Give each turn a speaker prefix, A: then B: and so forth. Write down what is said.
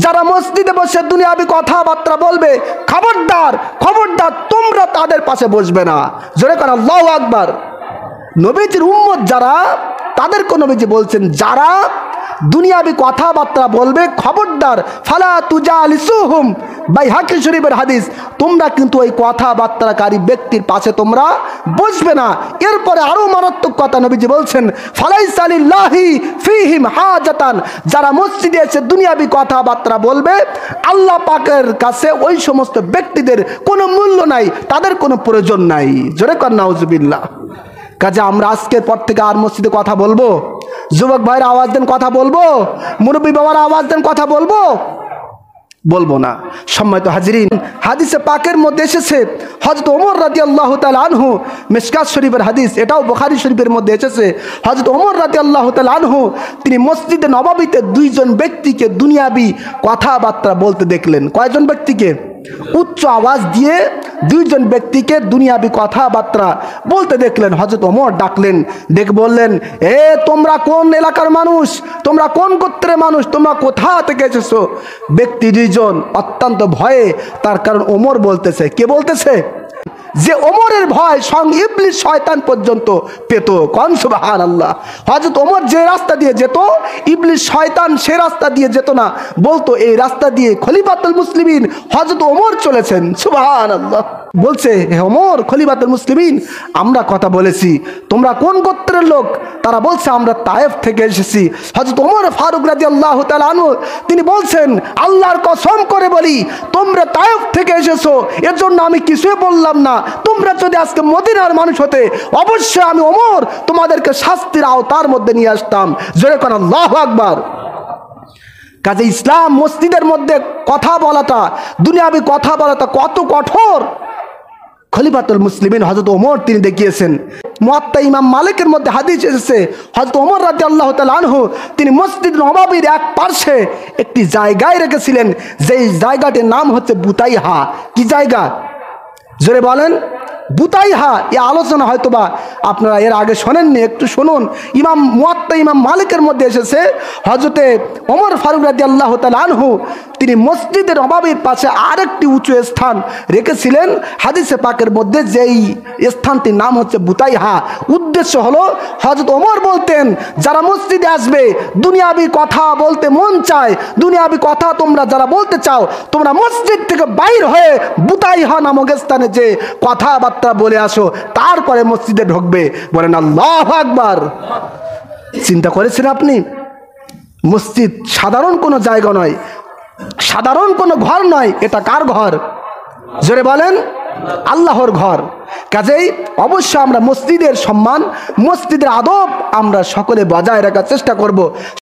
A: যারা মসজিদে বসে দুনিয়াবি কথাবার্তা বলবে, খবরদার খবরদার তোমরা তাদের পাশে বসবে না। জোরে করে আল্লাহু আকবার। নবীজির উম্মত যারা, তাদেরকে নবীজি বলছেন যারা দুনিয়াবি কথাবার্তা বলবে, খবরদার ফালা তুজালিসুহুম, বাইহাকি শরীফের হাদিস, তোমরা কিন্তু ওই কথাবার্তাকারী ব্যক্তির পাশে তোমরা বসবে না। এরপরে আরো মারাত্মক কথা নবীজি বলছেন, ফালাইসা লিল্লাহি ফীহিম হাজাতান, যারা মসজিদে এসে দুনিয়াবি কথাবার্তা বলবে, আল্লাহ পাকের কাছে ওই সমস্ত ব্যক্তিদের কোনো মূল্য নাই, তাদের কোনো প্রয়োজন নাই। জোরে কর নাউজুবিল্লাহ। কাজে আমরা আজকের পর থেকে আর মসজিদে কথা বলবো? যুবক ভাইরা আওয়াজ দেন কথা বলবো? মুরব্বী বাবারা আওয়াজ দেন কথা বলবো? বলবো না। সম্মানিত হাজিরিন, হাদিসে পাকের মধ্যে এসেছে হযরত ওমর রাদিয়াল্লাহু তাআলা আনহু, মিশকাত শরীফের হাদিস, এটাও বুখারী শরীফের মধ্যে এসেছে, হযরত ওমর রাদিয়াল্লাহু তাআলা আনহু তিনি মসজিদে নববীতে দুইজন ব্যক্তিকে দুনিয়াবি কথাবার্তা বলতে দেখলেন। কয়জন ব্যক্তিকে? উচ্চ আওয়াজ দিয়ে দুইজন ব্যক্তিকে দুনিয়াবি কথাবার্তা বলতে দেখলেন। হযরত ওমর ডাকলেন, ডেকে বললেন, এ তোমরা কোন এলাকার মানুষ, তোমরা কোন গোত্রের মানুষ, তোমরা কোথা থেকে এসেছো? ব্যক্তি দুইজন অত্যন্ত ভয়ে, তার কারণ ওমর বলতেছে, কে বলতেছে? যে ওমরের ভয় সং ইবলিস শয়তান পর্যন্ত পেত। কোন সুবহানাল্লাহ। হযরত ওমর যে রাস্তা দিয়ে যেত, ইবলিস শয়তান সে রাস্তা দিয়ে যেত না, বলতো এই রাস্তা দিয়ে খলিফাতুল মুসলিমিন হযরত ওমর চলেছেন। সুবহানাল্লাহ। বলছে, হে ওমর খলিফাতুল মুসলিমিন, আমরা কথা বলেছি, তোমরা কোন গোত্রের লোক? তারা বলছে আমরা তায়েফ থেকে এসেছি। হযরত ওমর ফারুক রাদিয়াল্লাহু তাআলা আনহু তিনি বলছেন, আল্লাহর কসম করে বলি তোমরা তায়েফ থেকে এসেছো, এর জন্য আমি কিছুই বললাম না। তোমরা যদি আজকে মদিনার মানুষ হতে, অবশ্যই আমি ওমর তোমাদেরকে শাস্তির আওতার মধ্যে নিয়ে আসতাম। জোরে করে আল্লাহু আকবার। কাজে ইসলাম মসজিদের মধ্যে কথা বলাটা, দুনিয়াবি কথা বলাটা কত কঠোর খলিফাতুল মুসলিমিন হযরত ওমর তিনি দেখিয়েছেন। মুয়াত্তা ইমাম মালিকের মধ্যে হাদিস এসেছে, হযরত ওমর রাদিয়াল্লাহু তাআলা আনহু তিনি মসজিদ নববীর এক পাশে একটি জায়গায় রেখেছিলেন, যেই জায়গাটির নাম হচ্ছে বুতাইহা। কি জায়গা? জোরে বলেন। বুতাইহা। এই আলোচনা হয়তোবা আপনারা এর আগে শোনেননি, একটু শুনুন। মুয়াত্তা ইমাম মালিকের মধ্যে এসেছে, হযরতে ওমর ফারুক রাদিয়াল্লাহু তাআলা আনহু তিনি মসজিদের নববীর পাশে আরেকটি উঁচু স্থান রেখেছিলেন। হাদিসে পাকের মধ্যে যেই স্থানটির নাম হচ্ছে বুতাইহা। উদ্দেশ্য হলো, হযরত ওমর বলতেন যারা মসজিদে আসবে, দুনিয়াবি কথা বলতে মন চায়, দুনিয়াবি কথা তোমরা যারা বলতে চাও, তোমরা মসজিদ থেকে বাইর হয়ে বুতাইহা নামক স্থানে যে কথাবার্তা বলে আসো, তারপরে মসজিদে ঢুকবে। বলেন আল্লাহু আকবার। চিন্তা করেছেন আপনি? মসজিদ সাধারণ কোনো জায়গা নয়, সাধারণ কোনো ঘর নয়, এটা কার ঘর? জোরে বলেন। আল্লাহর ঘর। কাজেই অবশ্যই আমরা মসজিদের সম্মান, মসজিদের আদব আমরা সকলে বজায় রাখার চেষ্টা করব।